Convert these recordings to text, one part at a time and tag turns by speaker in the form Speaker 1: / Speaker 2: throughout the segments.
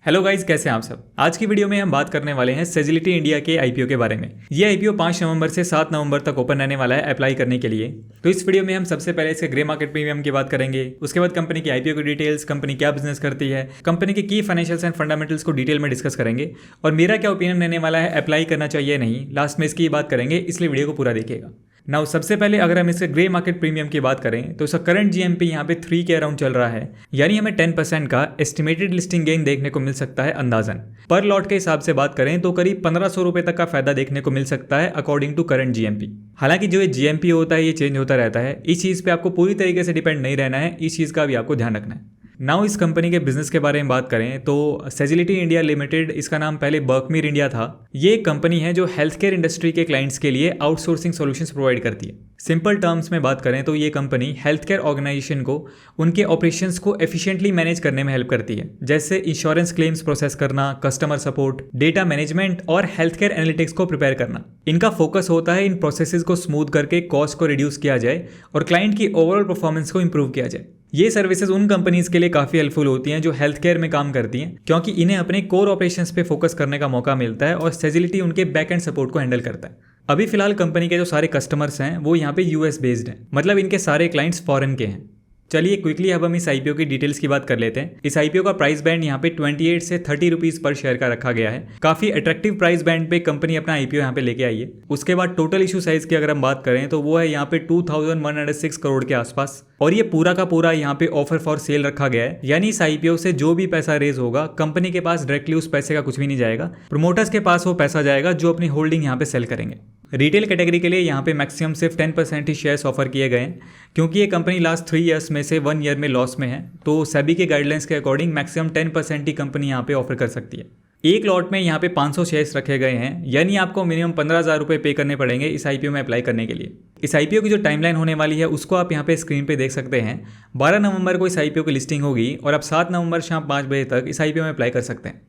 Speaker 1: Hello guys, कैसे हैं आप सब। आज की वीडियो में हम बात करने वाले हैं सेजिलिटी इंडिया के आईपीओ के बारे में। ये आईपीओ 5 नवंबर से 7 नवंबर तक ओपन रहने वाला है अप्लाई करने के लिए। तो इस वीडियो में हम सबसे पहले इसके ग्रे मार्केट प्रीमियम की बात करेंगे, उसके बाद कंपनी की आईपीओ की डिटेल्स, कंपनी क्या बिजनेस करती है, कंपनी के की फाइनेंशियल्स एंड फंडामेंटल्स को डिटेल में डिस्कस करेंगे और मेरा क्या ओपिनियन रहने वाला है, अप्लाई करना चाहिए नहीं, लास्ट में इसकी बात करेंगे, इसलिए वीडियो को पूरा देखिएगा। नाउ सबसे पहले अगर हम इसके ग्रे मार्केट प्रीमियम की बात करें तो इसका करंट जीएमपी यहाँ पे 3 के अराउंड चल रहा है, यानी हमें 10% का एस्टिमेटेड लिस्टिंग गेन देखने को मिल सकता है अंदाजन। पर लॉट के हिसाब से बात करें तो करीब 1500 रुपए तक का फायदा देखने को मिल सकता है अकॉर्डिंग टू करंट जीएमपी। हालांकि जो ये जीएमपी होता है ये चेंज होता रहता है, इस चीज़ पे आपको पूरी तरीके से डिपेंड नहीं रहना है, इस चीज़ का भी आपको ध्यान रखना है। नाउ इस कंपनी के बिजनेस के बारे में बात करें तो सेजिलिटी इंडिया लिमिटेड, इसका नाम पहले बर्कमीर इंडिया था। ये एक कंपनी है जो हेल्थ केयर इंडस्ट्री के क्लाइंट्स के लिए आउटसोर्सिंग सॉल्यूशंस प्रोवाइड करती है। सिंपल टर्म्स में बात करें तो ये कंपनी हेल्थ केयर ऑर्गेनाइजेशन को उनके ऑपरेशंस को एफिशिएंटली मैनेज करने में हेल्प करती है, जैसे इंश्योरेंस क्लेम्स प्रोसेस करना, कस्टमर सपोर्ट, डेटा मैनेजमेंट और हेल्थ केयर एनालिटिक्स को प्रिपेयर करना। इनका फोकस होता है इन प्रोसेसेस को स्मूथ करके कॉस्ट को रिड्यूस किया जाए और क्लाइंट की ओवरऑल परफॉर्मेंस को इंप्रूव किया जाए। ये सर्विसेज उन कंपनीज के लिए काफ़ी हेल्पफुल होती हैं जो हेल्थ केयर में काम करती हैं, क्योंकि इन्हें अपने कोर ऑपरेशंस पे फोकस करने का मौका मिलता है और सेजिलिटी उनके बैक एंड सपोर्ट को हैंडल करता है। अभी फिलहाल कंपनी के जो सारे कस्टमर्स हैं वो यहाँ पे यूएस बेस्ड हैं, मतलब इनके सारे क्लाइंट्स फॉरेन के हैं। चलिए क्विकली अब हम इस आईपीओ की डिटेल्स की बात कर लेते हैं। इस आईपीओ का प्राइस बैंड यहाँ पे 28 से 30 रुपीज पर शेयर का रखा गया है। काफी अट्रैक्टिव प्राइस बैंड पे कंपनी अपना आईपीओ यहाँ पे लेके आई है। उसके बाद टोटल इशू साइज की अगर हम बात करें तो वो है यहाँ पे 2106 करोड़ के आसपास, और ये पूरा का पूरा यहाँ पे ऑफर फॉर सेल रखा गया है। यानी इस आईपीओ से जो भी पैसा रेज होगा कंपनी के पास डायरेक्टली उस पैसे का कुछ भी नहीं जाएगा, प्रमोटर्स के पास वो पैसा जाएगा जो अपनी होल्डिंग यहाँ पे सेल करेंगे। रिटेल कैटेगरी के लिए यहाँ पे मैक्सिमम सिर्फ 10% ही शेयर्स ऑफर किए गए हैं, क्योंकि ये कंपनी लास्ट 3 ईयर्स में से 1 ईयर में लॉस में है, तो सेबी के गाइडलाइंस के अकॉर्डिंग मैक्सिमम 10% ही कंपनी यहाँ पे ऑफर कर सकती है। एक लॉट में यहाँ पे 500 शेयर्स रखे गए हैं, यानी आपको मिनिमम 15,000 रुपये पे करने पड़ेंगे इस आईपीओ में अप्लाई करने के लिए। इस आईपीओ की जो टाइमलाइन होने वाली है उसको आप यहाँ पे स्क्रीन पे देख सकते हैं। 12 नवंबर को इस आईपीओ की लिस्टिंग होगी और आप 7 नवंबर शाम 5 बजे तक इस आईपीओ में अप्लाई कर सकते हैं।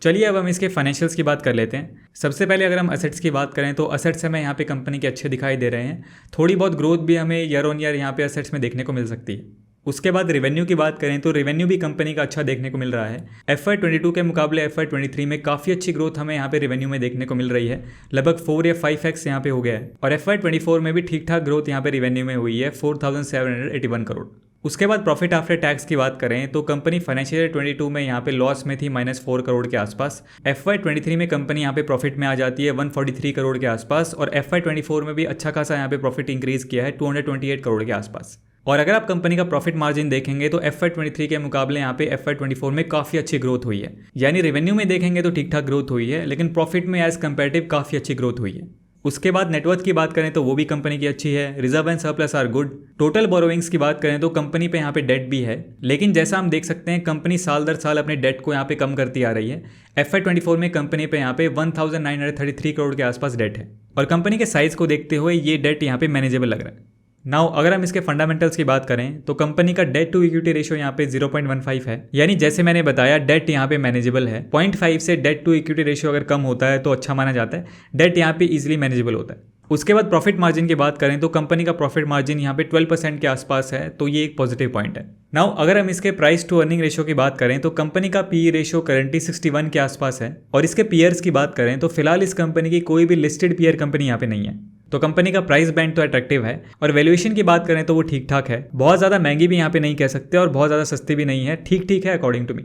Speaker 1: चलिए अब हम इसके फाइनेंशियल्स की बात कर लेते हैं। सबसे पहले अगर हम असेट्स की बात करें तो असेट्स हमें यहाँ पे कंपनी के अच्छे दिखाई दे रहे हैं। थोड़ी बहुत ग्रोथ भी हमें ईयर ऑन ईयर यहाँ पे असेट्स में देखने को मिल सकती है। उसके बाद रेवेन्यू की बात करें तो रेवेन्यू भी कंपनी का अच्छा देखने को मिल रहा है। FY22 के मुकाबले FY23 में काफ़ी अच्छी ग्रोथ हमें यहाँ पे रेवेन्यू में देखने को मिल रही है, लगभग 4 या 5x यहाँ पे हो गया है। और FY24 में भी ठीक ठाक ग्रोथ यहाँ पे रेवेन्यू में हुई है, 4781 करोड़। उसके बाद प्रॉफिट आफ्टर टैक्स की बात करें तो कंपनी फाइनेंशियल ईयर 22 में यहाँ पे लॉस में थी, -4 करोड़ के आसपास। FY23 में कंपनी यहाँ पे प्रॉफिट में आ जाती है 143 करोड़ के आसपास, और FY24 में भी अच्छा खासा यहाँ पे प्रॉफिट इंक्रीज किया है 228 करोड़ के आसपास। और अगर आप कंपनी का प्रॉफिट मार्जिन देखेंगे तो FY23 के मुकाबले यहाँ पे FY24 में काफ़ी अच्छी ग्रोथ हुई है। यानी रेवेन्यू में देखेंगे तो ठीक ठाक ग्रोथ हुई है, लेकिन प्रॉफिट में एज कंपेरेटिव काफ़ी अच्छी ग्रोथ हुई है। उसके बाद नेटवर्थ की बात करें तो वो भी कंपनी की अच्छी है। Reserve and surplus are good. Total borrowings की बात करें तो कंपनी पे यहाँ पे डेट भी है, लेकिन जैसा हम देख सकते हैं कंपनी साल दर साल अपने डेट को यहाँ पे कम करती आ रही है। FY24 में कंपनी पे यहाँ पे 1933 करोड़ के आसपास डेट है, और कंपनी के साइज को देखते हुए ये डेट यहाँ पे मैनेजेबल लग रहा है। नाउ अगर हम इसके फंडामेंटल्स की बात करें तो कंपनी का डेट टू इक्विटी रेशियो यहाँ पे 0.15 है, यानी जैसे मैंने बताया डेट यहाँ पे मैनेजेबल है। 0.5 से डेट टू इक्विटी रेशियो अगर कम होता है तो अच्छा माना जाता है, डेट यहाँ पे इजीली मैनेजेबल होता है। उसके बाद प्रॉफिट मार्जिन की बात करें तो कंपनी का प्रॉफिट मार्जिन यहाँ पे 12% के आसपास है, तो ये एक पॉजिटिव पॉइंट है। नाउ अगर हम इसके प्राइस टू अर्निंग रेशियो की बात करें तो कंपनी का पीई रेशियो करंटली 61 के आसपास है, और इसके पीयर्स की बात करें तो फिलहाल इस कंपनी की कोई भी लिस्टेड पीयर कंपनी यहाँ पे नहीं है, तो कंपनी का प्राइस बैंड तो अट्रैक्टिव है। और वैल्यूएशन की बात करें तो वो ठीक ठाक है, बहुत ज़्यादा महंगी भी यहाँ पे नहीं कह सकते और बहुत ज़्यादा सस्ती भी नहीं है, ठीक ठीक है अकॉर्डिंग टू मी।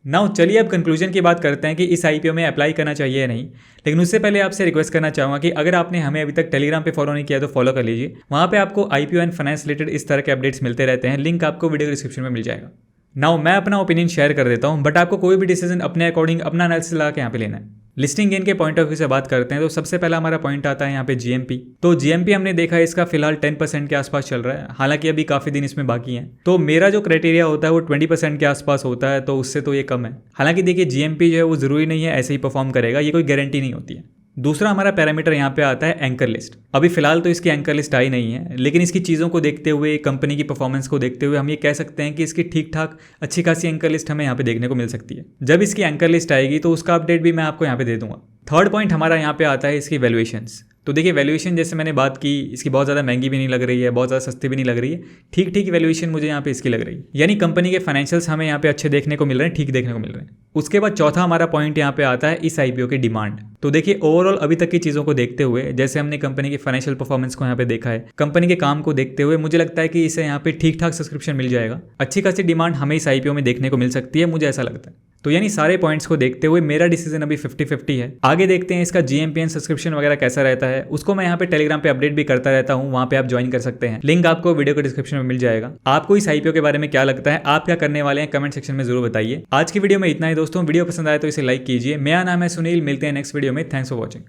Speaker 1: नाउ चलिए अब कंक्लूजन की बात करते हैं कि इस आईपीओ में अप्लाई करना चाहिए या नहीं। लेकिन उससे पहले आपसे रिक्वेस्ट करना चाहूँगा कि अगर आपने हमें अभी तक टेलीग्राम पे फॉलो नहीं किया तो फॉलो कर लीजिए। वहाँ पे आपको आईपीओ एंड फाइनेंस रिलेटेड इस तरह के अपडेट्स मिलते रहते हैं, लिंक आपको वीडियो डिस्क्रिप्शन में मिल जाएगा। नाउ मैं अपना ओपिनियन शेयर कर देता हूँ, बट आपको कोई भी डिसीजन अपने अकॉर्डिंग अपना एनालिसिस लगा के यहाँ पे लेना है। लिस्टिंग गेन के पॉइंट ऑफ व्यू से बात करते हैं तो सबसे पहला हमारा पॉइंट आता है यहाँ पे जीएमपी। तो जीएमपी हमने देखा है इसका फिलहाल 10% के आसपास चल रहा है, हालांकि अभी काफ़ी दिन इसमें बाकी हैं। तो मेरा जो क्राइटेरिया होता है वो 20% के आसपास होता है, तो उससे तो ये कम है। हालांकि देखिए जीएमपी जो है वो ज़रूरी नहीं है ऐसे ही परफॉर्म करेगा, ये कोई गारंटी नहीं होती है। दूसरा हमारा पैरामीटर यहाँ पे आता है एंकर लिस्ट। अभी फिलहाल तो इसकी एंकर लिस्ट आई नहीं है, लेकिन इसकी चीज़ों को देखते हुए, कंपनी की परफॉर्मेंस को देखते हुए हम ये कह सकते हैं कि इसकी ठीक ठाक अच्छी खासी एंकर लिस्ट हमें यहाँ पे देखने को मिल सकती है। जब इसकी एंकर लिस्ट आएगी तो उसका अपडेट भी मैं आपको यहाँ पे दे दूंगा। थर्ड पॉइंट हमारा यहाँ पे आता है इसकी वैल्यूएशंस। तो देखिए वैल्यूएशन जैसे मैंने बात की, इसकी बहुत ज़्यादा महंगी भी नहीं लग रही है, बहुत ज़्यादा सस्ती भी नहीं लग रही है, ठीक ठीक वैल्यूएशन मुझे यहाँ पे इसकी लग रही है। यानी कंपनी के फाइनेंशियल्स हमें यहाँ पे अच्छे देखने को मिल रहे हैं, ठीक देखने को मिल रहे हैं। उसके बाद चौथा हमारा पॉइंट यहाँ पे आता है इस आईपीओ की डिमांड। तो देखिए ओवरऑल अभी तक की चीज़ों को देखते हुए, जैसे हमने कंपनी की फाइनेंशियल परफॉर्मेंस को यहाँ पे देखा है, कंपनी के काम को देखते हुए मुझे लगता है कि इसे यहाँ पे ठीक ठाक सब्सक्रिप्शन मिल जाएगा। अच्छी खासी डिमांड हमें इस आईपीओ में देखने को मिल सकती है, मुझे ऐसा लगता है। तो यानी सारे पॉइंट्स को देखते हुए मेरा डिसीजन अभी 50-50 है। आगे देखते हैं इसका जीएमपीएन सब्सक्रिप्शन वगैरह कैसा रहता है, उसको मैं यहाँ पे टेलीग्राम पे अपडेट भी करता रहता हूँ, वहाँ पे आप ज्वाइन कर सकते हैं। लिंक आपको वीडियो के डिस्क्रिप्शन में मिल जाएगा। आपको इस आईपीओ के बारे में क्या लगता है, आप क्या करने वाले हैं, कमेंट सेक्शन में जरूर बताइए। आज की वीडियो में इतना ही दोस्तों, वीडियो पसंद आए तो इसे लाइक कीजिए। मेरा नाम है सुनील, मिलते हैं नेक्स्ट वीडियो में। Thanks for watching.